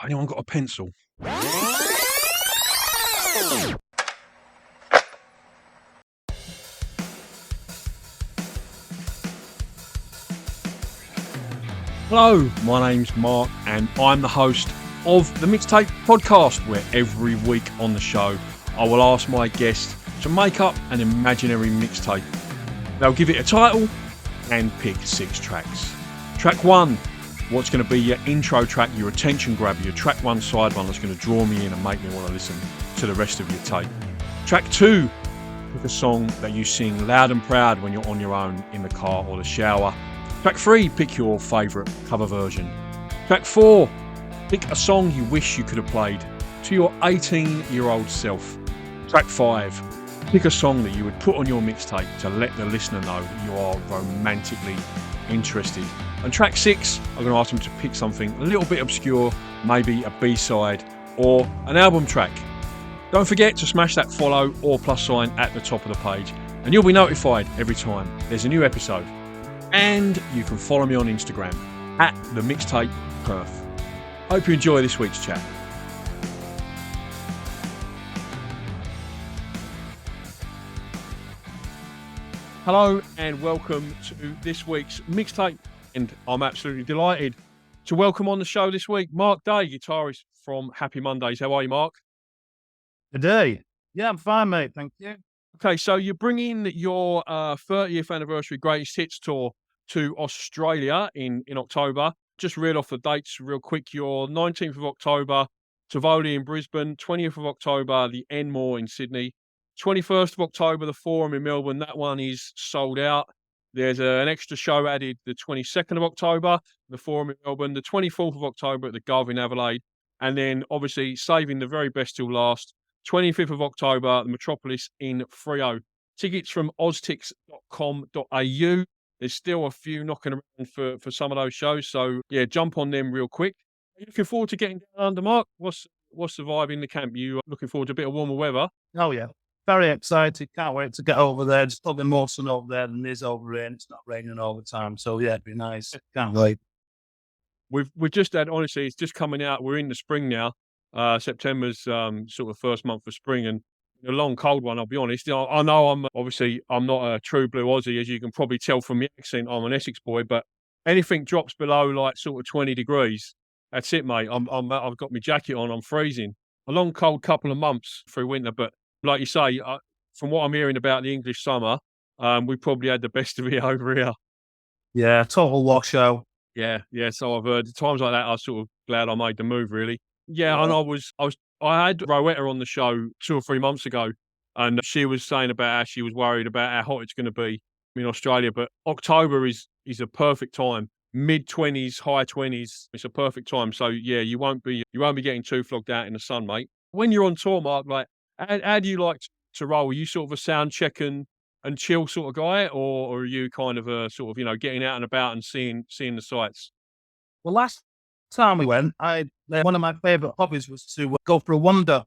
Anyone got a pencil? Hello, my name's Mark and I'm the host of the Mixtape podcast, where every week on the show I will ask my guests to make up an imaginary mixtape. They'll give it a title and pick 6 tracks. Track 1, what's going to be your intro track, your attention grabber, your track 1 side one that's going to draw me in and make me want to listen to the rest of your tape. Track 2, pick a song that you sing loud and proud when you're on your own in the car or the shower. Track 3, pick your favourite cover version. Track 4, pick a song you wish you could have played to your 18-year-old self. Track 5, pick a song that you would put on your mixtape to let the listener know that you are romantically interested. And track 6, I'm going to ask them to pick something a little bit obscure, maybe a B-side or an album track. Don't forget to smash that follow or plus sign at the top of the page and you'll be notified every time there's a new episode. And you can follow me on Instagram at the Mixtape Perth. Hope you enjoy this week's chat. Hello and welcome to this week's Mixtape, and I'm absolutely delighted to welcome on the show this week Mark Day, guitarist from Happy Mondays. How are you, Mark? Good day. Yeah, I'm fine, mate. Thank you. Okay, so you're bringing your 30th anniversary Greatest Hits tour to Australia in October. Just read off the dates real quick. Your 19th of October, Tivoli in Brisbane. 20th of October, the Enmore in Sydney. 21st of October, the Forum in Melbourne. That one is sold out. There's an extra show added the 22nd of October, the Forum in Melbourne. The 24th of October at the Gov in Adelaide. And then, obviously, saving the very best till last, 25th of October, the Metropolis in Freo. Tickets from oztix.com.au. There's still a few knocking around for some of those shows. So, yeah, jump on them real quick. Are you looking forward to getting down under, Mark? What's the vibe in the camp? You looking forward to a bit of warmer weather? Oh, yeah. Very excited. Can't wait to get over there. There's probably more sun over there than there's over here. And it's not raining all the time. So, yeah, it'd be nice. Can't wait. We've just had, honestly, it's just coming out. We're in the spring now. September's sort of first month of spring, and a long cold one, I'll be honest. I know I'm not a true blue Aussie, as you can probably tell from the accent. I'm an Essex boy, but anything drops below like sort of 20 degrees, that's it, mate. I've got my jacket on. I'm freezing. A long cold couple of months through winter, but like you say, from what I'm hearing about the English summer, we probably had the best of it over here. Yeah, total washout. Yeah. So I've heard. At times like that, I was sort of glad I made the move, really. Yeah, and I had Rowetta on the show 2 or 3 months ago, and she was saying about how she was worried about how hot it's going to be in Australia. But October is a perfect time, mid-20s, high 20s. It's a perfect time. So yeah, you won't be getting too flogged out in the sun, mate. When you're on tour, Mark, like how do you like to roll? Are you sort of a sound check and chill sort of guy, or are you kind of a sort of getting out and about and seeing the sights? Well, last time we went, one of my favourite hobbies was to go for a wander,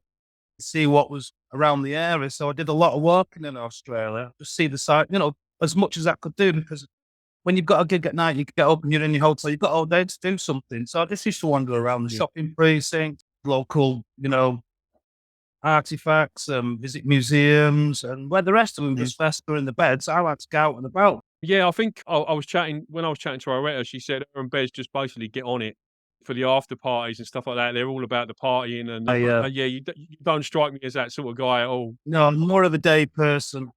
see what was around the area. So I did a lot of walking in Australia to see the site, as much as I could do, because when you've got a gig at night, you get up and you're in your hotel, you've got all day to do something. So I just used to wander around the shopping precinct, local, artifacts, visit museums, and where the rest of them just fester in the beds, I like to go out and about. Yeah, I think I was chatting to Rowetta, she said her and Bez just basically get on it for the after parties and stuff like that. They're all about the partying, and you don't strike me as that sort of guy at all. No, I'm more of a day person.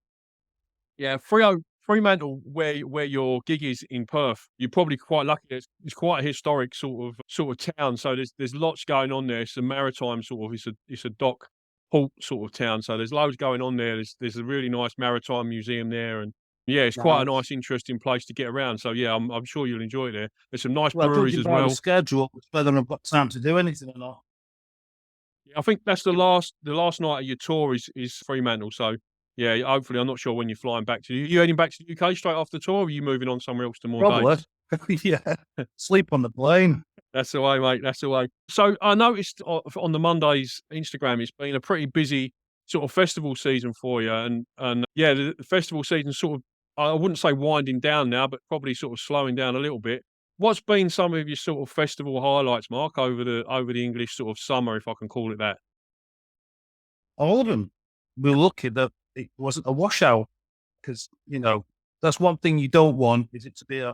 Yeah, Fremantle, where your gig is in Perth, you're probably quite lucky. It's quite a historic sort of town, so there's lots going on there. It's a maritime sort of, it's a dock port sort of town, so there's loads going on there. There's a really nice maritime museum there, and yeah, it's quite a nice, interesting place to get around. So yeah, I'm sure you'll enjoy it there. There's some nice breweries as well. Schedule, whether I've got time to do anything or not. Yeah, I think that's the last night of your tour is Fremantle. So yeah, hopefully, I'm not sure when you're flying back to. You heading back to the UK straight after the tour, or are you moving on somewhere else to more Probably. days? Yeah, sleep on the plane. That's the way, mate. That's the way. So I noticed on the Monday's Instagram, it's been a pretty busy sort of festival season for you, and yeah, the festival season sort of, I wouldn't say winding down now, but probably sort of slowing down a little bit. What's been some of your sort of festival highlights, Mark, over the English sort of summer, if I can call it that? All of them. We were lucky that it wasn't a washout because, that's one thing you don't want is it to be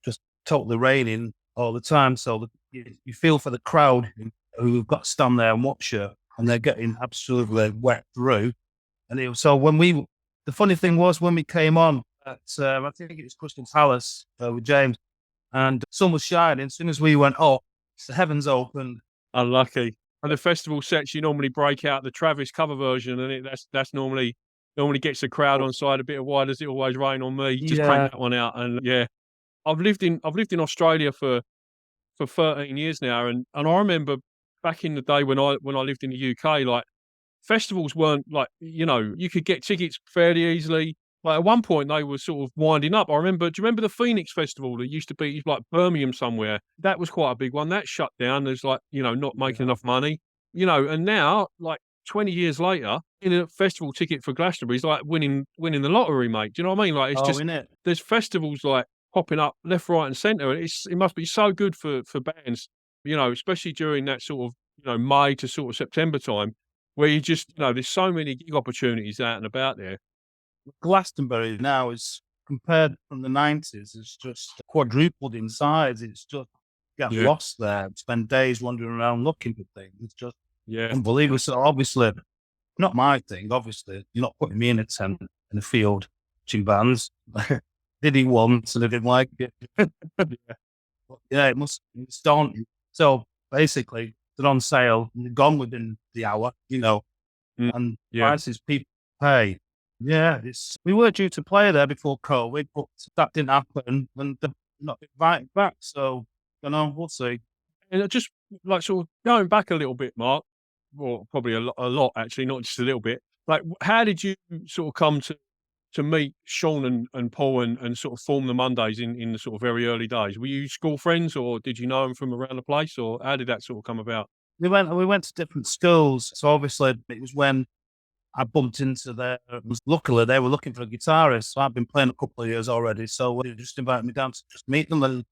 just totally raining all the time. So you feel for the crowd who've got to stand there and watch you and they're getting absolutely wet through. And so the funny thing was when we came on at, I think it was Christian Palace with James, and the sun was shining. As soon as we went up, the heavens opened. Unlucky. And the festival sets, you normally break out the Travis cover version, and that's normally gets the crowd on side a bit of why does it always rain on me? Just crank that one out. And yeah, I've lived in Australia for 13 years now, and I remember back in the day when I lived in the UK, like festivals weren't like, you could get tickets fairly easily. Like at one point they were sort of winding up. Do you remember the Phoenix Festival that used to be like Birmingham somewhere? That was quite a big one. That shut down. There's like, not making enough money. And now, like 20 years later, in a festival ticket for Glastonbury is like winning the lottery, mate. Do you know what I mean? Like it's there's festivals like popping up left, right, and centre. It must be so good for bands, especially during that sort of May to sort of September time, where you just there's so many gig opportunities out and about there. Glastonbury now is compared from the 90s. It's just quadrupled in size. It's just get lost there. Spend days wandering around looking for things. It's just unbelievable. So obviously, not my thing. Obviously, you're not putting me in a tent in a field watching bands. Did he once and I didn't like it. It's daunting. So basically, they're on sale and they're gone within the hour, and prices people pay. Yeah, we were due to play there before COVID, but that didn't happen and they're not invited back. So, we'll see. And just like sort of going back a little bit, Mark, or probably a lot actually, not just a little bit. Like, how did you sort of come to meet Shaun and Paul and sort of form the Mondays in the sort of very early days? Were you school friends or did you know them from around the place, or how did that sort of come about? We went to different schools. So obviously it was when I bumped into luckily they were looking for a guitarist. So I've been playing a couple of years already. So they just invited me down to just meet them and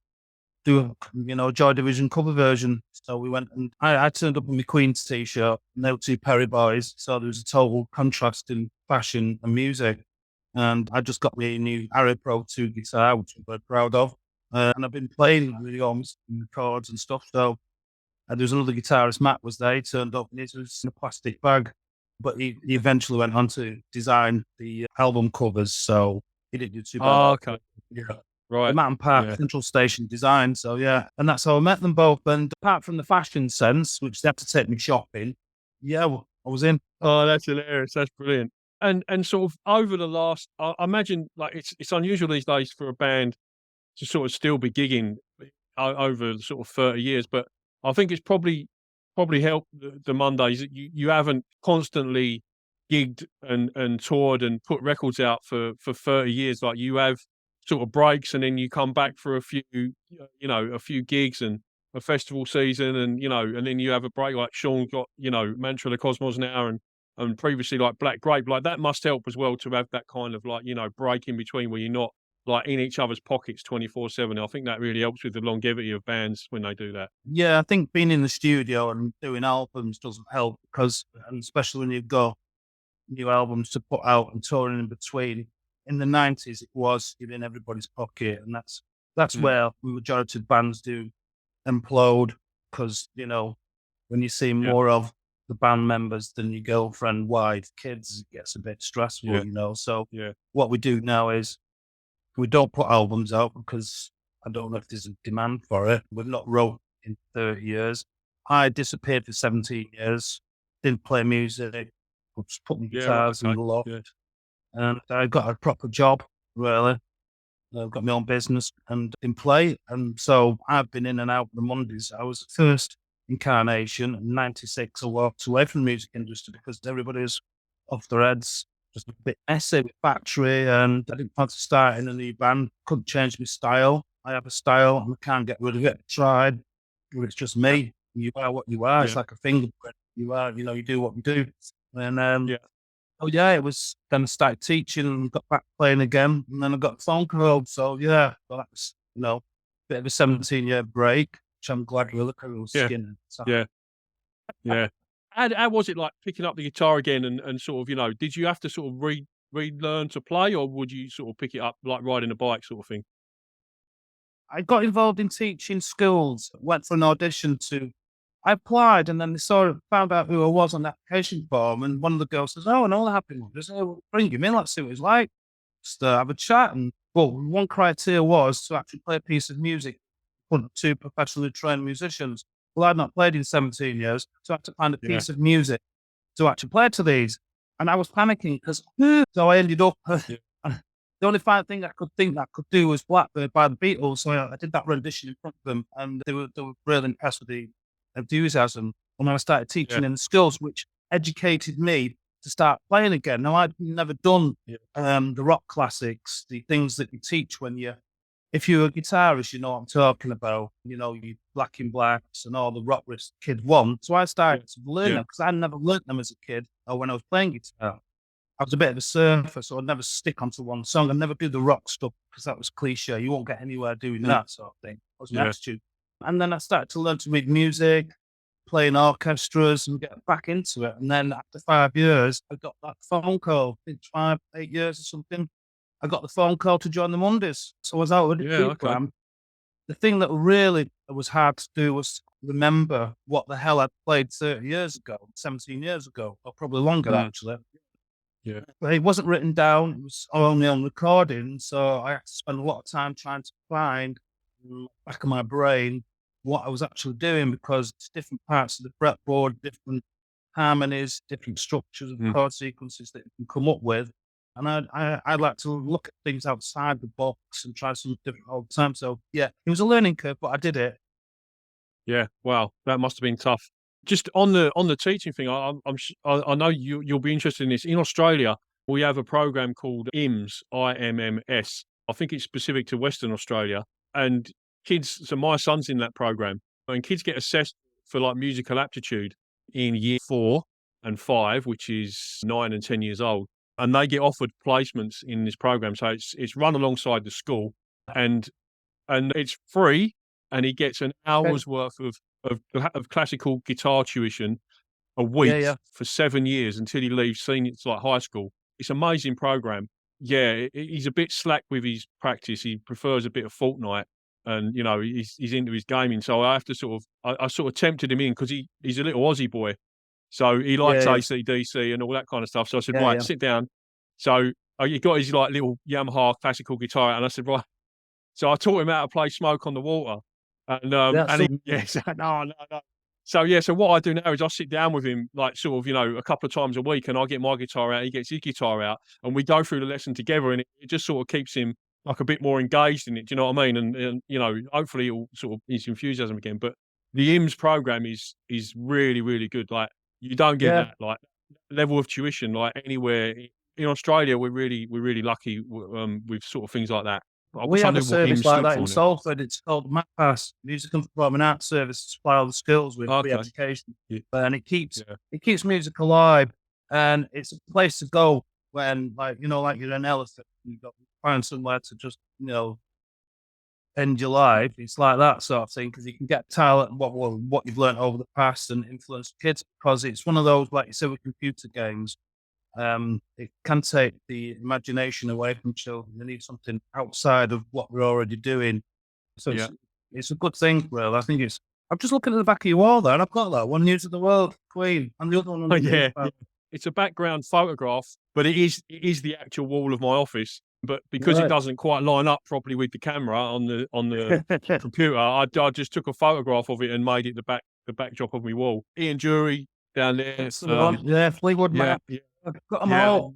do a Joy Division cover version. So we went and I turned up in my Queen's t-shirt and they were two Perry boys. So there was a total contrast in fashion and music. And I just got me a new Arrow Pro 2 guitar, which I'm very proud of. And I've been playing with the arms and the chords and stuff. So there was another guitarist, Matt was there. He turned up and it was in a plastic bag. But he eventually went on to design the album covers. So he didn't do too bad. Oh, okay. Yeah. Right. The Mountain Park Central Station design. So yeah. And that's how I met them both. And apart from the fashion sense, which they had to take me shopping, I was in. Oh, that's hilarious. That's brilliant. And sort of over the last, I imagine like it's unusual these days for a band to sort of still be gigging over sort of 30 years, but I think it's probably helped the Mondays that you haven't constantly gigged and toured and put records out for 30 years. Like you have sort of breaks and then you come back for a few gigs and a festival season and then you have a break like Shaun got, Mantra of the Cosmos now and previously like Black Grape. Like that must help as well to have that kind of like, break in between where you're not like in each other's pockets 24/7. I think that really helps with the longevity of bands when they do that. Yeah, I think being in the studio and doing albums doesn't help and especially when you've got new albums to put out and touring in between. In the 90s, it was in everybody's pocket, and that's where the majority of bands do implode because when you see more of the band members than your girlfriend, wife, kids, it gets a bit stressful. So what we do now is we don't put albums out because I don't know if there's a demand for it. We've not wrote in 30 years. I disappeared for 17 years, didn't play music, was putting guitars in the loft. And I got a proper job, really. I've got my own business and in play. And so I've been in and out the Mondays. I was the first incarnation in 96. I walked away from the music industry because everybody was off their heads, just a bit messy with factory. And I didn't want to start in a new band. Couldn't change my style. I have a style and I can't get rid of it. I tried, but it's just me. You are what you are. It's like a fingerprint. You are, you do what you do. And it was then I started teaching and got back playing again. And then I got a phone call. So that's, bit of a 17-year break, which I'm glad we look at real skin. So. Yeah. Yeah. How was it like picking up the guitar again and sort of, did you have to sort of relearn to play, or would you sort of pick it up like riding a bike sort of thing? I got involved in teaching schools, went for an audition I applied, and then they found out who I was on the application form, and one of the girls says, "Oh, and all happy with this, oh, bring him in, let's see what he's like. Just have a chat." And one criteria was to actually play a piece of music for two professionally trained musicians. Well, I'd not played in 17 years, so I had to find a piece of music to actually play to these. And I was panicking because, so I ended up, the only thing I could think that I could do was Blackbird by the Beatles. So I did that rendition in front of them, and they were really impressed with the enthusiasm. And when I started teaching in the schools, which educated me to start playing again. Now, I'd never done the rock classics, the things that you teach if you're a guitarist, you know what I'm talking about. You Black in Blacks and all the rock riffs kid want. So I started to learn them because I never learned them as a kid or when I was playing guitar. I was a bit of a surfer, so I'd never stick onto one song. I'd never do the rock stuff because that was cliche. You won't get anywhere doing that sort of thing. That was my attitude. And then I started to learn to read music, play in orchestras and get back into it. And then after 5 years, I got that phone call. I think 5, 8 years or something. I got the phone call to join the Mondays. So I was out with the program. Okay. The thing that really was hard to do was remember what the hell I'd played 30 years ago, 17 years ago, or probably longer actually. Yeah. But it wasn't written down. It was only on recording. So I had to spend a lot of time trying to find in the back of my brain what I was actually doing, because it's different parts of the fretboard, different harmonies, different structures and chord sequences that you can come up with. And I like to look at things outside the box and try something different all the time. So yeah, it was a learning curve, but I did it. Yeah, wow, that must have been tough. Just on the teaching thing, I know you'll be interested in this. In Australia, we have a program called IMS, IMMS. I think it's specific to Western Australia, and kids. So my son's in that program, and kids get assessed for like musical aptitude in year 4 and 5, which is 9 and 10 years old. And they get offered placements in this program. So it's run alongside the school, and it's free, and he gets an hour's worth of classical guitar tuition a week for 7 years until he leaves senior, it's like high school. It's an amazing program. Yeah, he's a bit slack with his practice. He prefers a bit of Fortnite, and he's into his gaming. So I have to I sort of tempted him in because he's a little Aussie boy. So he likes AC/DC and all that kind of stuff. So I said, sit down. So he got his like little Yamaha classical guitar out, and I said, right. So I taught him how to play Smoke on the Water. And no. So what I do now is I sit down with him like sort of, a couple of times a week, and I get my guitar out, he gets his guitar out, and we go through the lesson together, and it just sort of keeps him like a bit more engaged in it. Do you know what I mean? And hopefully it'll sort of his enthusiasm again. But the IMS program is really, really good. Like, you don't get that like level of tuition like anywhere in Australia. We're really lucky with sort of things like that. We have a service like that in Salford. It's called MAPAS, Music and Performing Arts Service, to supply all the skills with free education. And it keeps music alive, and it's a place to go when like you're an elephant, you've got to find somewhere to just end your life. It's like that sort of thing, because you can get talent and what you've learned over the past and influence kids, because it's one of those, like you said, with computer games. It can take the imagination away from children. They need something outside of what we're already doing. So it's a good thing, really. I think I'm just looking at the back of your wall there, and I've got that one, News of the World, Queen, and the other one. It's a background photograph, but it is the actual wall of my office. But because it doesn't quite line up properly with the camera on the computer, I just took a photograph of it and made it the backdrop of my wall. Ian Jury down there. Fleetwood Mac. I've got them all.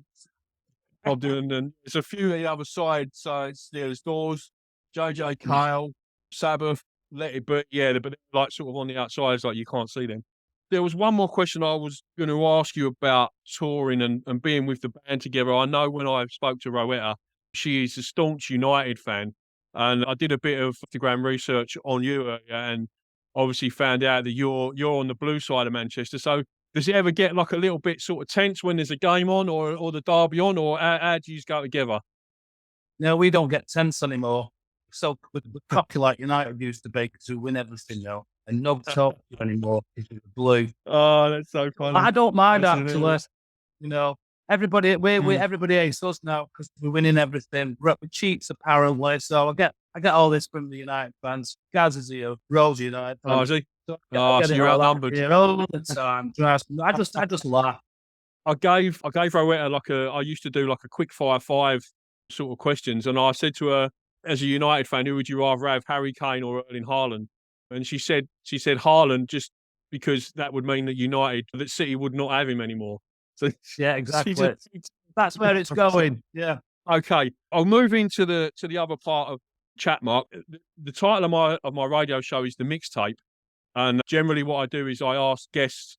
I'm doing, and there's a few on the other side. So there's Doors, JJ Cale, Sabbath, Let It Be. Yeah, but like sort of on the outside, it's like you can't see them. There was one more question I was going to ask you about touring and being with the band together. I know when I spoke to Rowetta, she is a staunch United fan, and I did a bit of Instagram research on you and obviously found out that you're on the blue side of Manchester. So does it ever get like a little bit sort of tense when there's a game on or the derby on, or how do you go together? No, we don't get tense anymore. so with cocky like United used to be, because we win everything now, and no talk anymore because of the blue. Oh, that's so funny. I don't mind actually. You know, everybody everybody hates us now because we're winning everything. We're cheats apparently. So I get all this from the United fans. Gaz is here, Rose United fans. Oh, is he? So So you're outnumbered. All the time. I just laugh. I gave Rowetta I used to do like a quick fire 5 sort of questions, and I said to her, as a United fan, who would you rather have, Harry Kane or Erling Haaland? And she said Haaland, just because that would mean that City would not have him anymore. So yeah, exactly. That's where it's going. Yeah. Okay, I'll move into the other part of chat, Mark. The title of my radio show is The Mixtape, and generally what I do is I ask guests.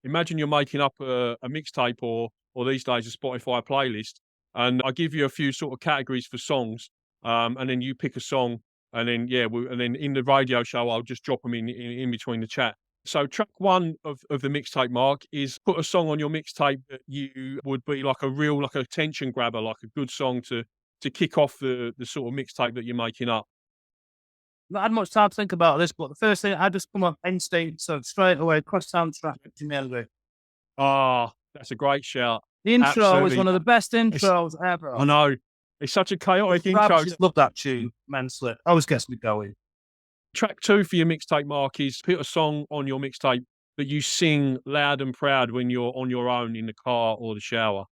Imagine you're making up a mixtape or these days a Spotify playlist, and I give you a few sort of categories for songs, and then you pick a song, and then and then in the radio show I'll just drop them in between the chat. So track 1 of the mixtape, Mark, is put a song on your mixtape that you would be like a attention grabber, like a good song to kick off the sort of mixtape that you're making up. Not had much time to think about this, but the first thing I just come up instinct, so straight away, cross soundtrack to Melody. Ah, that's a great shout. The intro Absolutely. is one of the best intros ever. I know. It's such a chaotic intro. I love that tune immensely. Always gets me going. Track 2 for your mixtape, Mark, is put a song on your mixtape that you sing loud and proud when you're on your own in the car or the shower.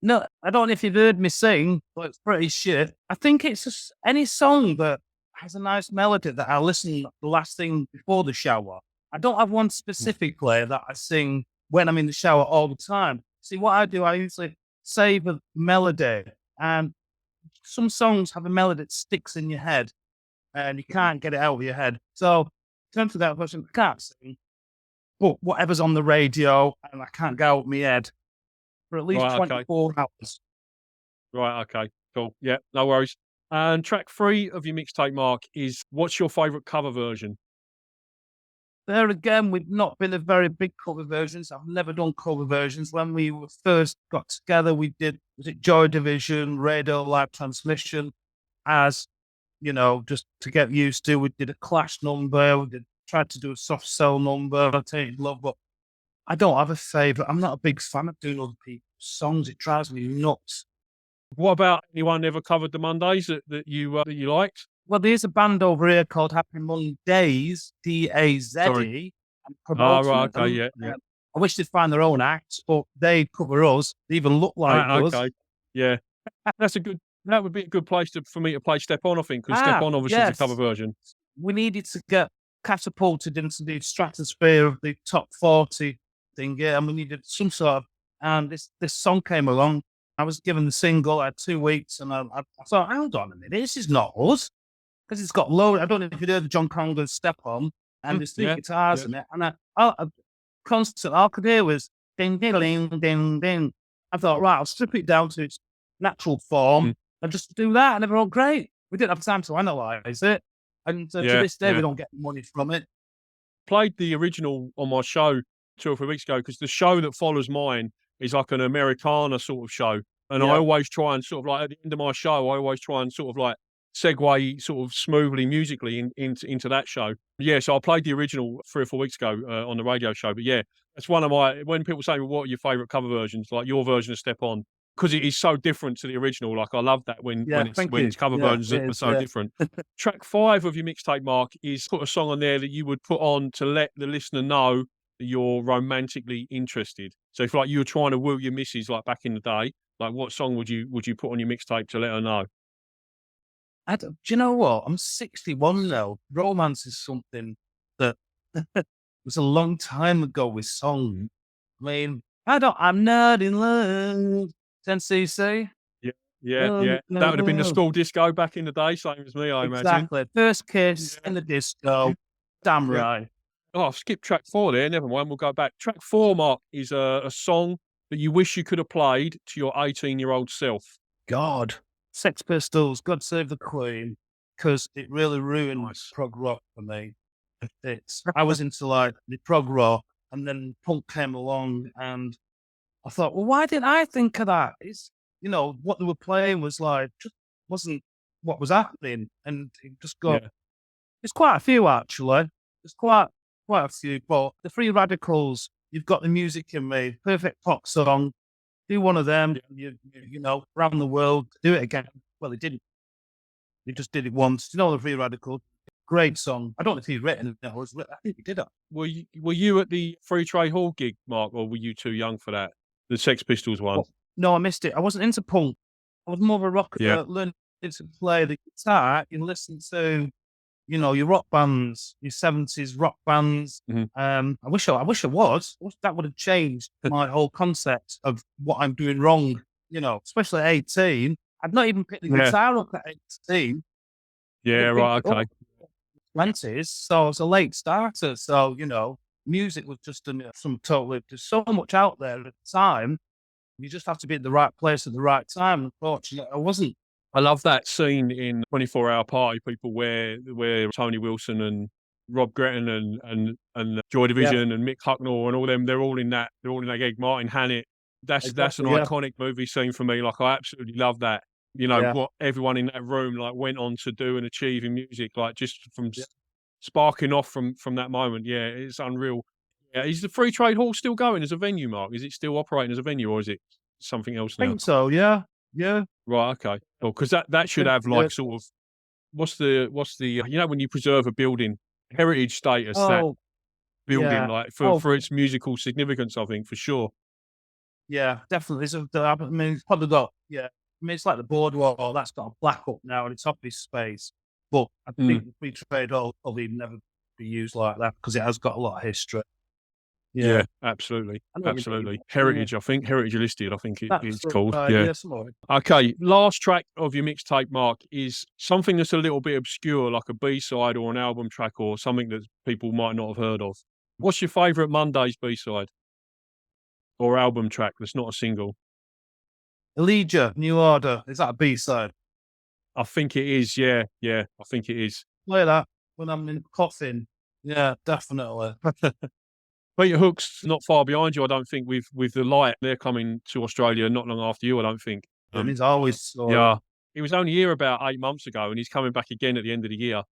No, I don't know if you've heard me sing, but it's pretty shit. I think it's just any song that has a nice melody that I listen the last thing before the shower. I don't have one specifically that I sing when I'm in the shower all the time. See, what I do, I usually save a melody, and some songs have a melody that sticks in your head and you can't get it out of your head. So, turn to that question, I can't sing, but whatever's on the radio and I can't get out of my head for at least 24 hours. Right, okay, cool. Yeah, no worries. And track 3 of your mixtape, Mark, is what's your favourite cover version? There again, we've not been a very big cover versions. I've never done cover versions. When we first got together, we did, was it Joy Division, Radio Live Transmission, as, you know, just to get used to. We did a Clash number, tried to do a Soft Cell number, I Take Love, but I don't have a favourite. I'm not a big fan of doing other people's songs. It drives me nuts. What about anyone ever covered the Mondays that you liked? Well, there's a band over here called Happy Mondays, D-A-Z-E. Oh, right, okay, yeah. I wish they'd find their own acts, but they cover us. They even look like us. Okay, yeah. That would be a good place for me to play Step On, I think, because Step On obviously is a cover version. We needed to get catapulted into the stratosphere of the top 40 thing, yeah, and we needed some sort of, and this song came along. I was given the single, I had 2 weeks, and I thought, hold on a minute, this is not us. Because it's got low, I don't know if you heard John Conger's Step On, and there's 3 guitars in it, and I constant, all I could hear was ding, ding, ding, ding, ding. I thought, right, I'll strip it down to its natural form and just do that, and everyone, great. We didn't have time to analyse it, and to this day, we don't get money from it. Played the original on my show 2 or 3 weeks ago, because the show that follows mine is like an Americana sort of show, and I always try and sort of like, at the end of my show, I always try and sort of like segue sort of smoothly musically into that show. Yeah, so I played the original 3 or 4 weeks ago on the radio show. But yeah, that's one of my, when people say, well, what are your favourite cover versions, like your version of Step On, because it is so different to the original. Like, I love that when it's cover versions are so different. Track 5 of your mixtape, Mark, is put a song on there that you would put on to let the listener know that you're romantically interested. So if like you were trying to woo your missus like back in the day, like what song would you put on your mixtape to let her know? Do you know what? I'm 61 now. Romance is something that was a long time ago with song. I mean, I'm not in love. 10cc. Yeah. That would have been the school disco back in the day, same as me, I imagine. Exactly. First kiss in the disco. Damn right. Oh, I've skipped track 4 there. Never mind. We'll go back. Track 4, Mark, is a song that you wish you could have played to your 18-year-old self. God. Sex Pistols, God Save the Queen, because it really ruined prog rock for me. I was into like the prog rock, and then punk came along, and I thought, well, why didn't I think of that? It's, you know, what they were playing was like, just wasn't what was happening, and it just got. Yeah. There's quite a few actually. There's quite a few, but the Free Radicals. You've got the Music in Me, perfect pop song. Do one of them, you know, around the world. Do it again. Well, they didn't. They just did it once. You know, the Free Radicals. Great song. I don't know if he's written it. I think he did it. Were you at the Free Trade Hall gig, Mark, or were you too young for that? The Sex Pistols one. No, I missed it. I wasn't into punk. I was more of a rocker. Yeah. Learning to play the guitar. You listen to, you know, your rock bands, your 70s rock bands. Mm-hmm. I wish I was. That would have changed my whole concept of what I'm doing wrong. You know, especially at 18. I'd not even picked the guitar up at 18. Yeah, right. Okay. 20s, so I was a late starter. So, you know, music was just there's so much out there at the time. You just have to be at the right place at the right time. Unfortunately, I wasn't. I love that scene in 24 Hour Party, people where Tony Wilson and Rob Gretton and Joy Division and Mick Hucknall and all them, they're all in that gig. Martin Hannett. That's an iconic movie scene for me. Like, I absolutely love that. You know, what everyone in that room like went on to do and achieve in music, like just from sparking off from that moment. Yeah, it's unreal. Yeah, is the Free Trade Hall still going as a venue, Mark? Is it still operating as a venue, or is it something else now? I think so. Yeah. Right. Okay. Well, because that should have like sort of what's the you know, when you preserve a building, heritage status, that building like for its musical significance, I think for sure. Yeah, definitely. I mean, it's probably got I mean, it's like the boardwalk. That's got a plaque up now, and it's office space. But I think the Free Trade Hall probably never be used like that because it has got a lot of history. Yeah, absolutely. Heritage, I think. Heritage listed, I think it's called. Okay, last track of your mixtape, Mark, is something that's a little bit obscure, like a B-side or an album track or something that people might not have heard of. What's your favourite Mondays B-side or album track that's not a single? Elijah, New Order. Is that a B-side? I think it is, yeah, I think it is. Play that when I'm in coffin. Yeah, definitely. Peter Hook's not far behind you, I don't think, with The Light. They're coming to Australia not long after you, I don't think. He's always... Yeah. He was only here about 8 months ago, and he's coming back again at the end of the year.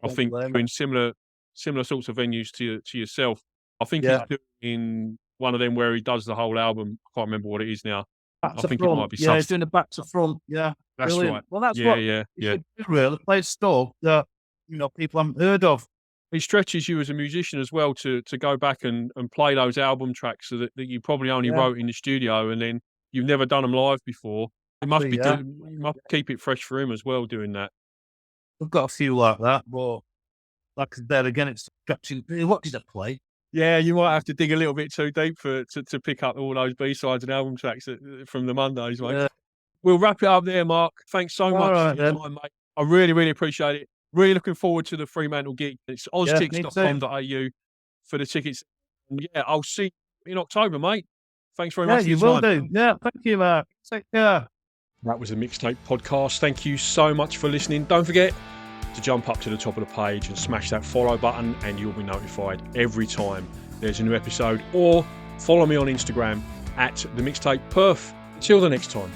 I think doing similar sorts of venues to yourself. I think he's doing one of them where he does the whole album. I can't remember what it is now. Back to front. It might be he's doing a back to front. Yeah, that's brilliant. right. Well, that's what you should do, really. Play stuff that, you know, people haven't heard of. It stretches you as a musician as well to go back and play those album tracks that you probably only wrote in the studio, and then you've never done them live before. It must be you must keep it fresh for him as well doing that. I've got a few like that, but like there again, it's stretching. What did I play? Yeah, you might have to dig a little bit too deep to pick up all those B-sides and album tracks from the Mondays, mate. Yeah. We'll wrap it up there, Mark. Thanks so much for your time, mate. I really, really appreciate it. Really looking forward to the Fremantle gig. It's oztix.com.au for the tickets. And I'll see you in October, mate. Thanks very much for your time. Yeah, you will do. Yeah, thank you, Mark. Take care. That was the Mixtape podcast. Thank you so much for listening. Don't forget to jump up to the top of the page and smash that follow button, and you'll be notified every time there's a new episode. Or follow me on Instagram @TheMixtapePerf. Till the next time.